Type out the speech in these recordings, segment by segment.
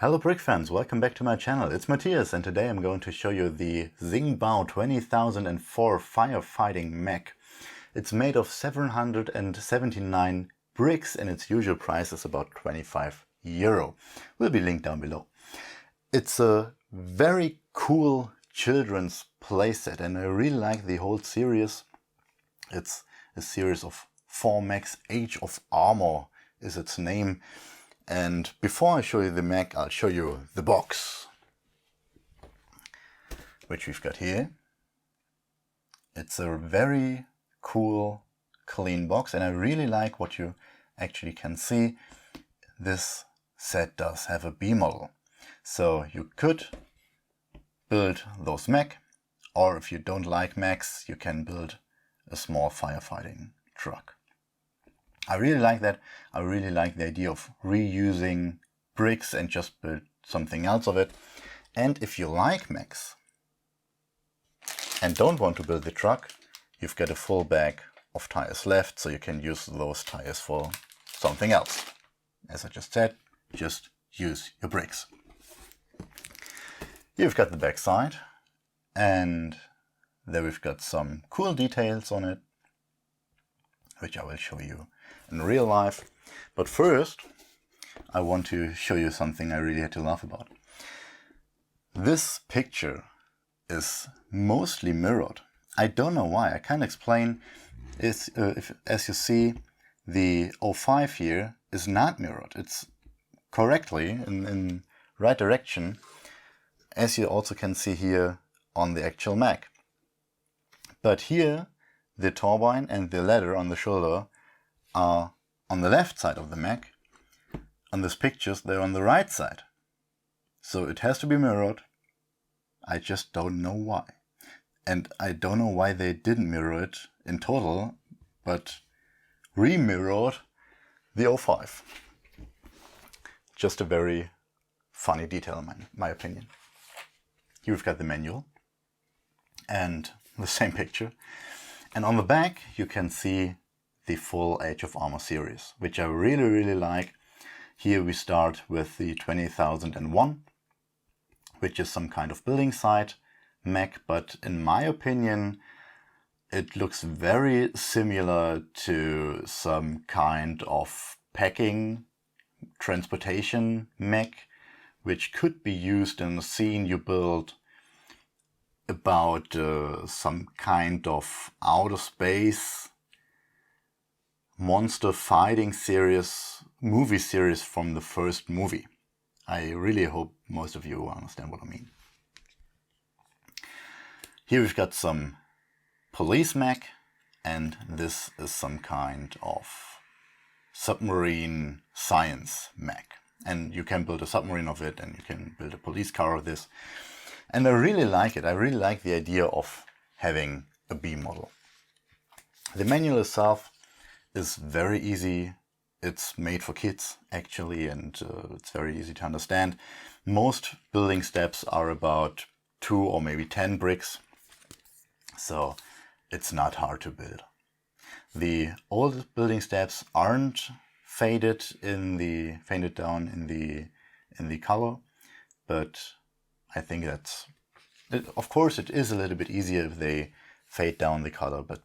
Hello brick fans, welcome back to my channel. It's Matthias and today I'm going to show you the Xingbao 20004 Firefighting Mech. It's made of 779 bricks and its usual price is about 25 euro. Will be linked down below. It's a very cool children's playset and I really like the whole series. It's a series of 4 mechs. Age of Armor is its name. And before I show you the mech, I'll show you the box, which we've got here. It's a very cool, clean box, and I really like what you actually can see. This set does have a B model. So you could build those mech, or if you don't like mechs, you can build a small firefighting truck. I really like that. I really like the idea of reusing bricks and just build something else of it. And if you like mechs and don't want to build the truck, you've got a full bag of tires left, so you can use those tires for something else. As I just said, just use your bricks. You've got the back side, and there we've got some cool details on it, which I will show you in real life. But first, I want to show you something I really had to laugh about. This picture is mostly mirrored. I don't know why. I can't explain. As you see, the 05 here is not mirrored. It's correctly in right direction, as you also can see here on the actual mech. But here, the turbine and the ladder on the shoulder are on the left side of the mech. On these pictures, they're on the right side. So it has to be mirrored. I just don't know why. And I don't know why they didn't mirror it in total, but re-mirrored the 05. Just a very funny detail in my opinion. Here we've got the manual and the same picture. And on the back you can see the full Age of Armor series, which I really like. Here we start with the 20001, which is some kind of building site mech, but in my opinion it looks very similar to some kind of packing transportation mech, which could be used in a scene you build about some kind of outer space monster fighting series, movie series from the first movie. I really hope most of you understand what I mean. Here we've got some police mech, and this is some kind of submarine science mech. And you can build a submarine of it, and you can build a police car of this. And I really like it. I really like the idea of having a B model. The manual itself is very easy. It's made for kids actually, and it's very easy to understand. Most building steps are about 2 or maybe 10 bricks, so it's not hard to build. The old building steps aren't faded down in the color, but I think of course it is a little bit easier if they fade down the color, but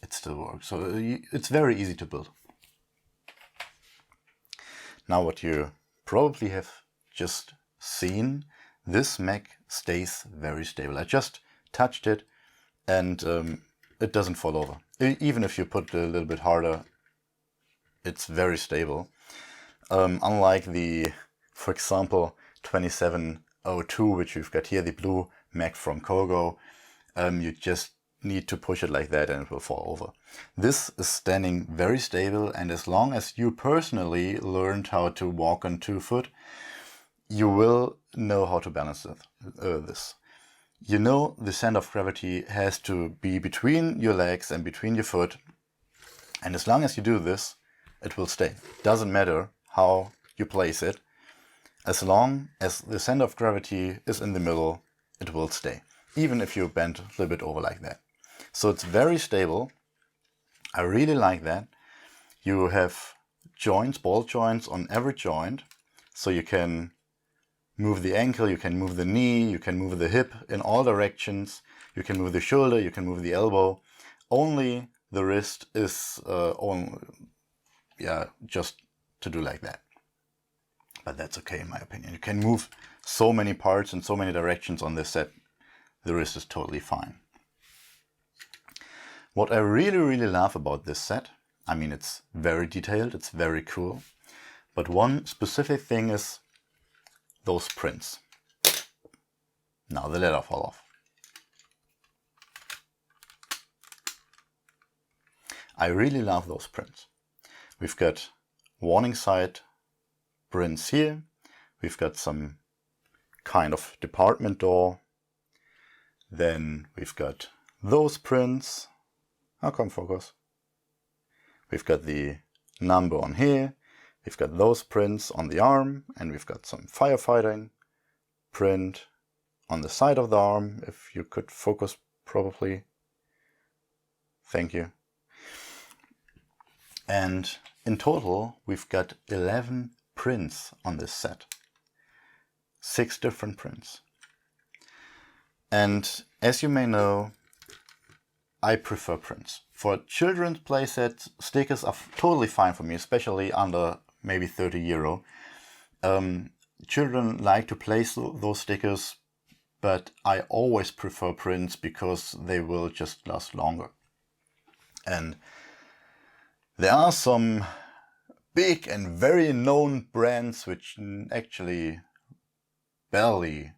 it still works. So it's very easy to build. Now what you probably have just seen, this mech stays very stable. I just touched it and it doesn't fall over. Even if you put it a little bit harder, it's very stable. Unlike the, for example, 2702, which we've got here, the blue mech from Kogo, you just need to push it like that and it will fall over. This is standing very stable, and as long as you personally learned how to walk on 2 foot, you will know how to balance this. You know the center of gravity has to be between your legs and between your foot, and as long as you do this, it will stay. Doesn't matter how you place it. As long as the center of gravity is in the middle, it will stay, even if you bend a little bit over like that. So it's very stable. I really like that. You have joints, ball joints on every joint, So you can move the ankle, you can move the knee, you can move the hip in all directions, you can move the shoulder, you can move the elbow. Only the wrist is just to do like that. But that's okay in my opinion. You can move so many parts in so many directions on this set. The wrist is totally fine. What I really love about this set, I mean, it's very detailed, it's very cool. But one specific thing is those prints. Now the leather fall off. I really love those prints. We've got warning sign prints here. We've got some kind of department door. Then we've got those prints. How come focus? We've got the number on here. We've got those prints on the arm, and we've got some firefighting print on the side of the arm. If you could focus probably. Thank you. And in total, we've got 11 prints on this set. 6 different prints. And as you may know, I prefer prints. For children's playsets, stickers are totally fine for me, especially under maybe 30 euro. Children like to place those stickers, but I always prefer prints because they will just last longer. And there are some big and very known brands which actually barely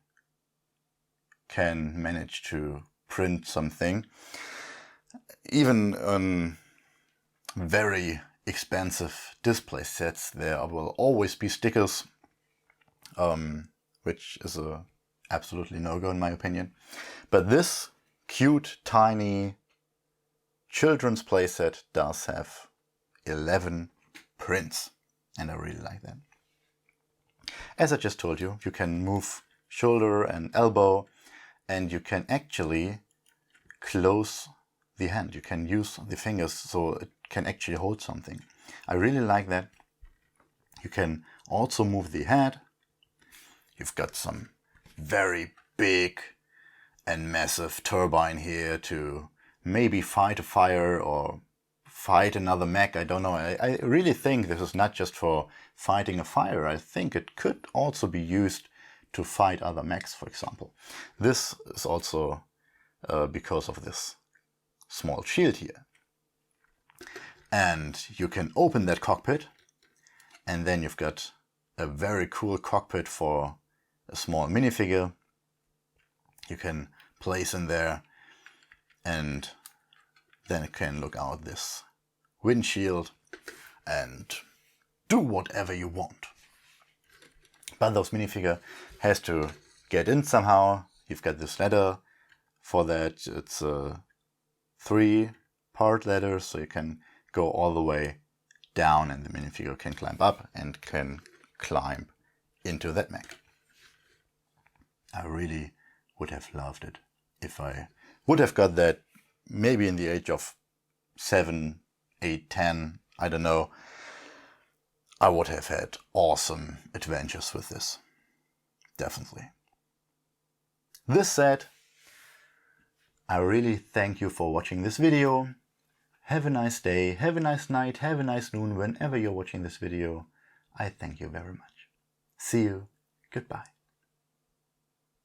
can manage to print something. Even on very expensive display sets, there will always be stickers, which is a absolutely no-go in my opinion. But this cute, tiny children's playset does have 11 prints, and I really like that. As I just told you, you can move shoulder and elbow, and you can actually close the hand. You can use the fingers so it can actually hold something. I really like that. You can also move the head. You've got some very big and massive turbine here to maybe fight a fire or fight another mech. I don't know. I really think this is not just for fighting a fire. I think it could also be used to fight other mechs, for example. This is also because of this small shield here. And you can open that cockpit, and then you've got a very cool cockpit for a small minifigure. You can place in there, and then it can look out this windshield and do whatever you want. But those minifigure has to get in somehow. You've got this ladder for that. It's a 3-part ladder, so you can go all the way down, and the minifigure can climb up and can climb into that mech. I really would have loved it if I would have got that maybe in the age of 7, 8, 10, I don't know. I would have had awesome adventures with this. Definitely. This said, I really thank you for watching this video. Have a nice day, have a nice night, have a nice noon whenever you're watching this video. I thank you very much. See you. Goodbye.